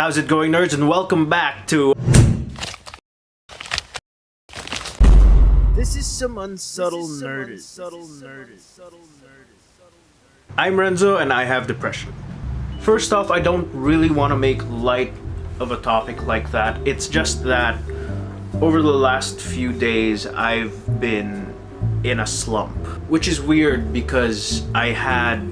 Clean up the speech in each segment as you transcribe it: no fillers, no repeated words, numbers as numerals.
How's it going, nerds, and welcome back to... This is some unsubtle nerd. I'm Renzo, and I have depression. First off, I don't really want to make light of a topic like that. It's just that over the last few days, I've been in a slump. Which is weird because I had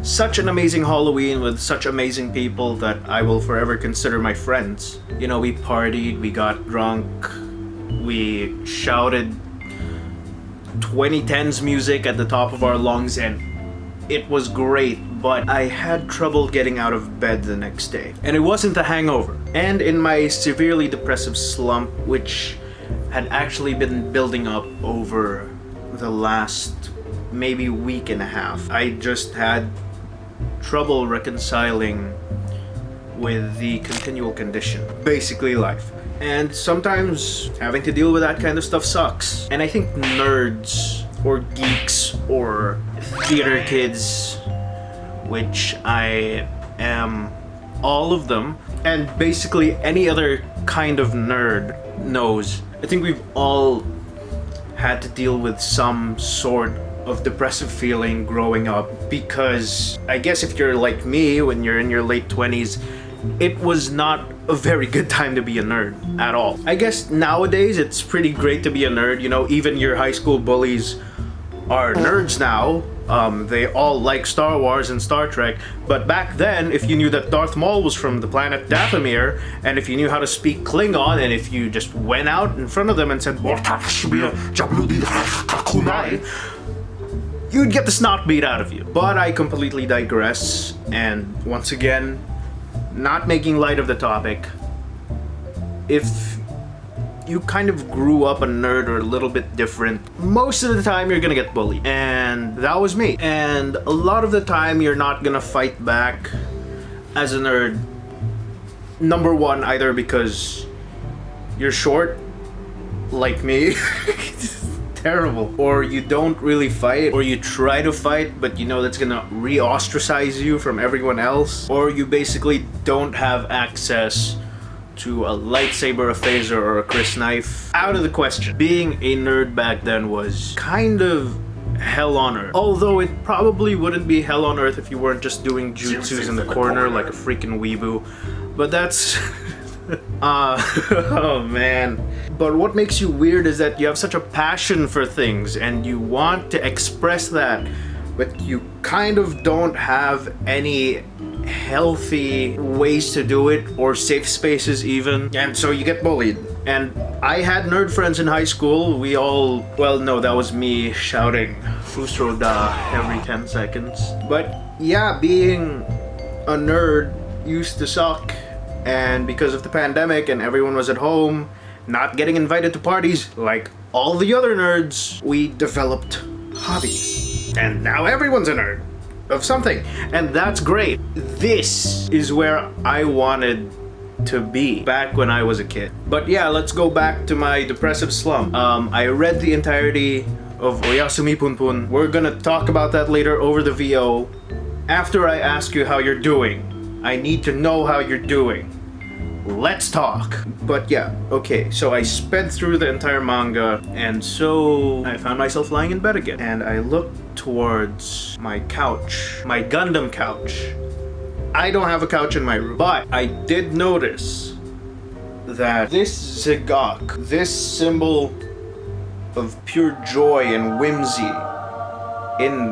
such an amazing Halloween with such amazing people that I will forever consider my friends. You know, we partied, we got drunk, we shouted 2010s music at the top of our lungs, and it was great, but I had trouble getting out of bed the next day. And it wasn't a hangover. And in my severely depressive slump, which had actually been building up over the last maybe week and a half, I just had trouble reconciling with the continual condition, basically life. And sometimes having to deal with that kind of stuff sucks. And I think nerds or geeks or theater kids, which I am all of them, and basically any other kind of nerd knows, I think we've all had to deal with some sort of depressive feeling growing up, because I guess if you're like me, when you're in your late 20s, it was not a very good time to be a nerd at all. I guess nowadays it's pretty great to be a nerd, you know, even your high school bullies are nerds now. They all like Star Wars and Star Trek, but back then, if you knew that Darth Maul was from the planet Dathomir, and if you knew how to speak Klingon, and if you just went out in front of them and said, you'd get the snot beat out of you. But I completely digress, and once again, not making light of the topic, if you kind of grew up a nerd or a little bit different, most of the time you're gonna get bullied. And that was me. And a lot of the time you're not gonna fight back as a nerd. Number one, either because you're short, like me, terrible, or you don't really fight, or you try to fight but you know that's gonna re-ostracize you from everyone else, or you basically don't have access to a lightsaber, a phaser, or a Chris knife. Out of the question. Being a nerd back then was kind of hell on earth. Although it probably wouldn't be hell on earth if you weren't just doing jutsus in the corner like a freaking weeboo. But that's... oh man. But what makes you weird is that you have such a passion for things and you want to express that, but you kind of don't have any healthy ways to do it, or safe spaces even, and so you get bullied. And I had nerd friends in high school. We all, well, no, that was me shouting Fusro da every 10 seconds. But yeah, being a nerd used to suck, and because of the pandemic and everyone was at home, not getting invited to parties like all the other nerds, we developed hobbies. And now everyone's a nerd of something, and that's great. This is where I wanted to be back when I was a kid. But yeah, let's go back to my depressive slump. I read the entirety of Oyasumi Punpun. We're gonna talk about that later over the VO. After I ask you how you're doing, I need to know how you're doing. Let's talk. But yeah, okay, so I sped through the entire manga, and so I found myself lying in bed again. And I looked towards my couch, my Gundam couch. I don't have a couch in my room, but I did notice that this Zgok, this symbol of pure joy and whimsy in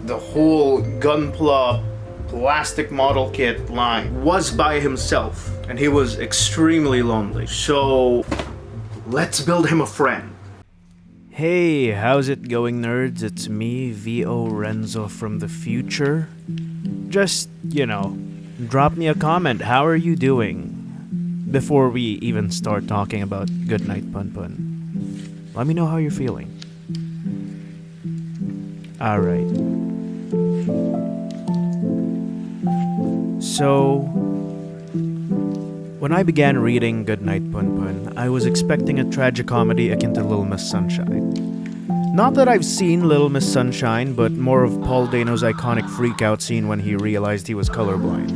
the whole Gunpla plastic model kit line, was by himself, and he was extremely lonely. So let's build him a friend. Hey, how's it going, nerds? It's me, VO Renzo from the future. Just, you know, drop me a comment. How are you doing? Before we even start talking about Goodnight, Punpun, let me know how you're feeling. Alright. So, when I began reading Goodnight, Punpun, I was expecting a tragicomedy akin to Little Miss Sunshine. Not that I've seen Little Miss Sunshine, but more of Paul Dano's iconic freakout scene when he realized he was colorblind.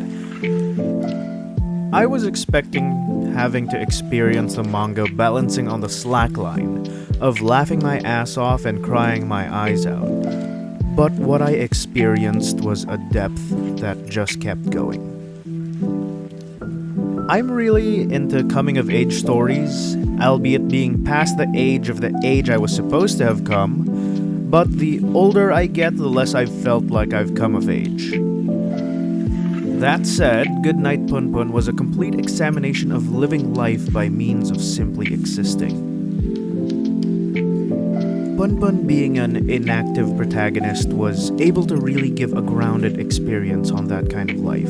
I was expecting having to experience the manga balancing on the slack line of laughing my ass off and crying my eyes out. But what I experienced was a depth that just kept going. I'm really into coming-of-age stories, albeit being past the age I was supposed to have come, but the older I get, the less I've felt like I've come of age. That said, Goodnight Punpun was a complete examination of living life by means of simply existing. Punpun, being an inactive protagonist, was able to really give a grounded experience on that kind of life.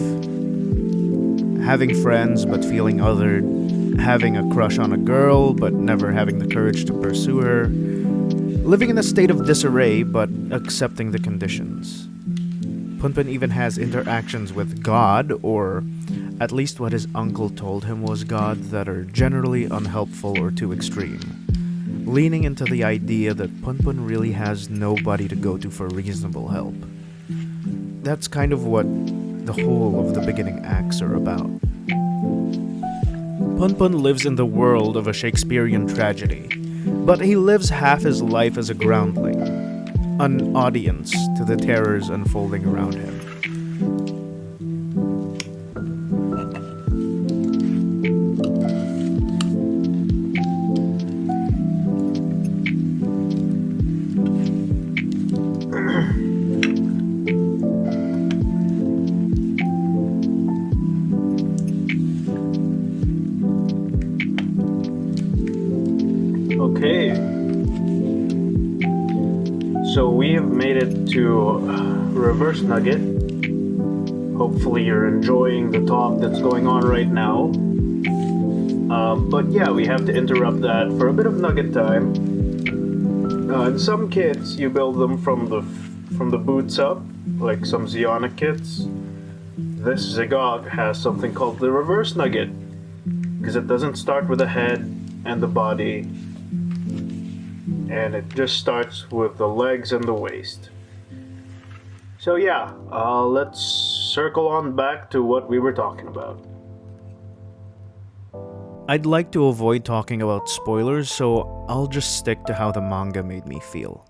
Having friends but feeling othered, having a crush on a girl but never having the courage to pursue her, living in a state of disarray but accepting the conditions. Punpun even has interactions with God, or at least what his uncle told him was God, that are generally unhelpful or too extreme, leaning into the idea that Punpun really has nobody to go to for reasonable help. That's kind of what the whole of the beginning acts are about. Punpun lives in the world of a Shakespearean tragedy, but he lives half his life as a groundling, an audience to the terrors unfolding around him. Okay, so we have made it to Reverse Nugget. Hopefully you're enjoying the talk that's going on right now. But yeah, we have to interrupt that for a bit of nugget time. In some kits, you build them from the boots up, like some Zeonic kits. This Zgok has something called the Reverse Nugget, because it doesn't start with the head and the body, and it just starts with the legs and the waist. So yeah, let's circle on back to what we were talking about. I'd like to avoid talking about spoilers, so I'll just stick to how the manga made me feel.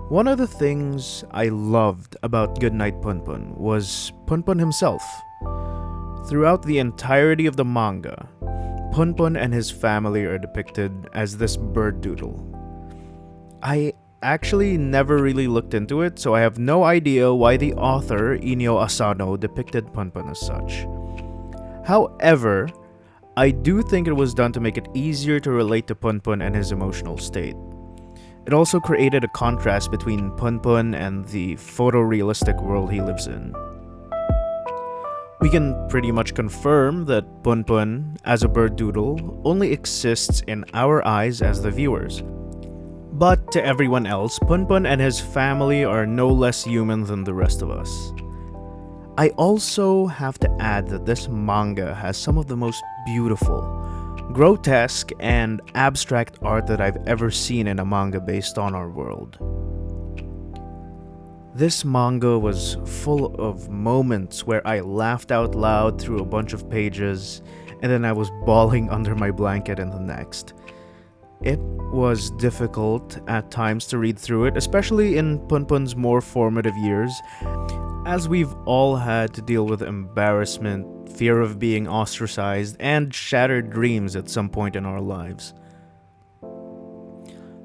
One of the things I loved about Goodnight Punpun was Punpun himself. Throughout the entirety of the manga, Punpun and his family are depicted as this bird doodle. I actually never really looked into it, so I have no idea why the author, Inyo Asano, depicted Punpun as such. However, I do think it was done to make it easier to relate to Punpun and his emotional state. It also created a contrast between Punpun and the photorealistic world he lives in. We can pretty much confirm that Punpun, as a bird doodle, only exists in our eyes as the viewers. But to everyone else, Punpun and his family are no less human than the rest of us. I also have to add that this manga has some of the most beautiful, grotesque, and abstract art that I've ever seen in a manga based on our world. This manga was full of moments where I laughed out loud through a bunch of pages, and then I was bawling under my blanket in the next. It was difficult at times to read through it, especially in Punpun's more formative years, as we've all had to deal with embarrassment, fear of being ostracized, and shattered dreams at some point in our lives.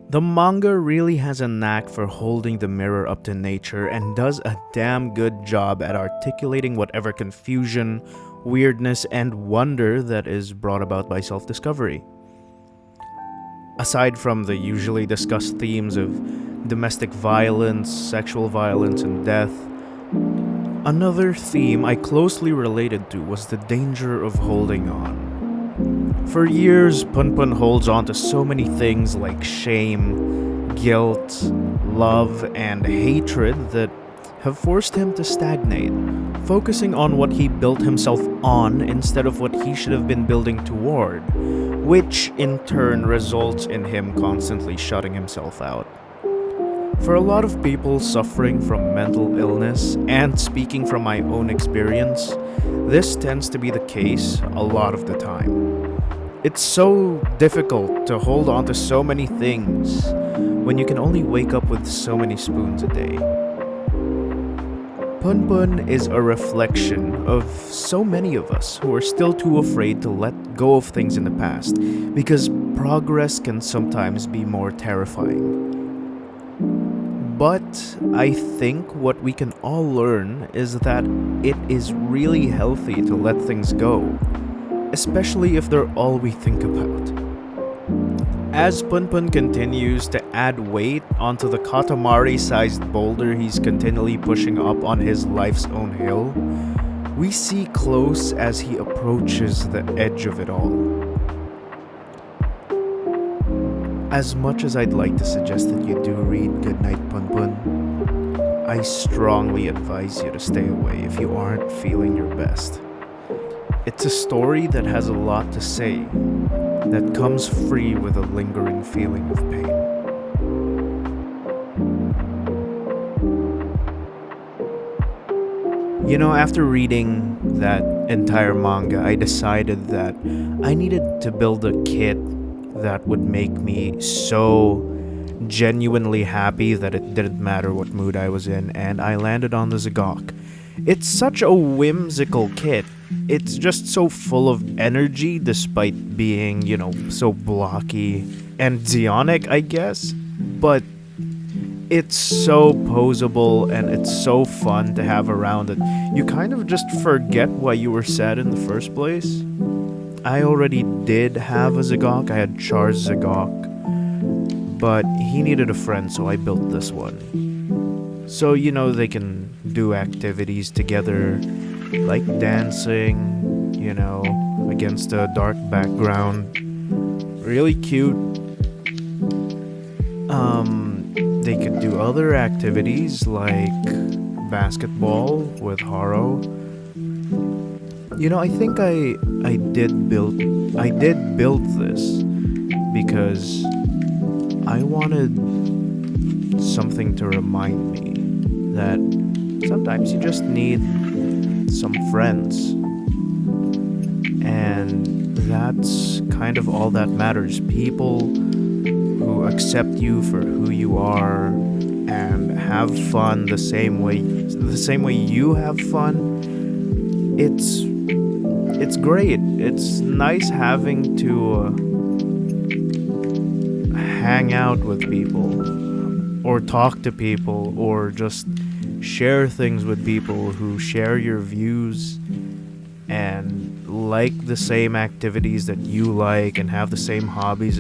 The manga really has a knack for holding the mirror up to nature and does a damn good job at articulating whatever confusion, weirdness, and wonder that is brought about by self-discovery. Aside from the usually discussed themes of domestic violence, sexual violence, and death, another theme I closely related to was the danger of holding on. For years, Punpun holds on to so many things like shame, guilt, love, and hatred that have forced him to stagnate, focusing on what he built himself on instead of what he should have been building toward, which in turn results in him constantly shutting himself out. For a lot of people suffering from mental illness, and speaking from my own experience, this tends to be the case a lot of the time. It's so difficult to hold on to so many things when you can only wake up with so many spoons a day. Punpun is a reflection of so many of us who are still too afraid to let go of things in the past because progress can sometimes be more terrifying. But I think what we can all learn is that it is really healthy to let things go, especially if they're all we think about. As Punpun continues to add weight onto the Katamari-sized boulder he's continually pushing up on his life's own hill, we see close as he approaches the edge of it all. As much as I'd like to suggest that you do read Goodnight, Punpun, I strongly advise you to stay away if you aren't feeling your best. It's a story that has a lot to say, that comes free with a lingering feeling of pain. You know, after reading that entire manga, I decided that I needed to build a kit that would make me so genuinely happy that it didn't matter what mood I was in, and I landed on the Zgok. It's such a whimsical kit. It's just so full of energy despite being, so blocky and Zeonic, I guess. But it's so posable and it's so fun to have around that you kind of just forget why you were sad in the first place. I already did have a Zgok. I had Char's Zgok, but he needed a friend, so I built this one. So, they can do activities together, like dancing, against a dark background. Really cute. They could do other activities like basketball with Haro. I think I did build this because I wanted something to remind me that sometimes you just need some friends, and that's kind of all that matters. People who accept you for who you are and have fun the same way you have fun. It's great. It's nice having to hang out with people or talk to people or just share things with people who share your views and like the same activities that you like and have the same hobbies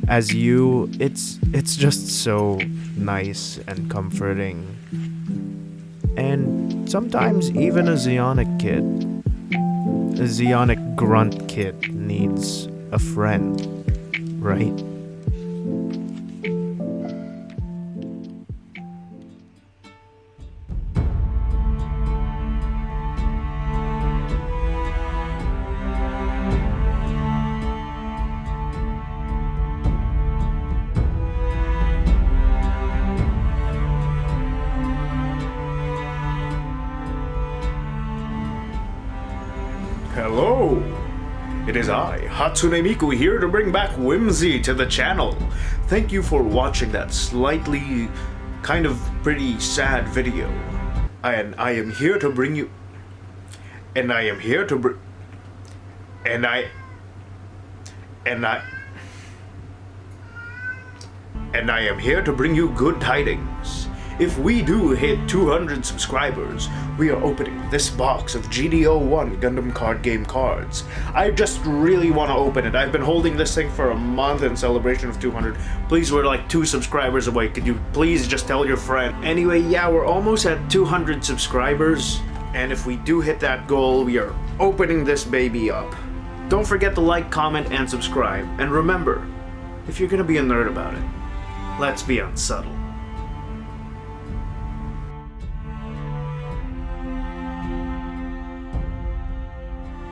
as you. It's just so nice and comforting. And sometimes even a Zeonic grunt kid needs a friend, right? Hello! It is I, Hatsune Miku, here to bring back whimsy to the channel. Thank you for watching that slightly, kind of pretty sad video. And I am here to bring you... And I am here to bring... And I am here to bring you good tidings. If we do hit 200 subscribers, we are opening this box of GDO1 Gundam card game cards. I just really want to open it. I've been holding this thing for a month in celebration of 200. Please, we're like 2 subscribers away. Could you please just tell your friend? Anyway, yeah, we're almost at 200 subscribers. And if we do hit that goal, we are opening this baby up. Don't forget to like, comment, and subscribe. And remember, if you're gonna be a nerd about it, let's be unsubtle.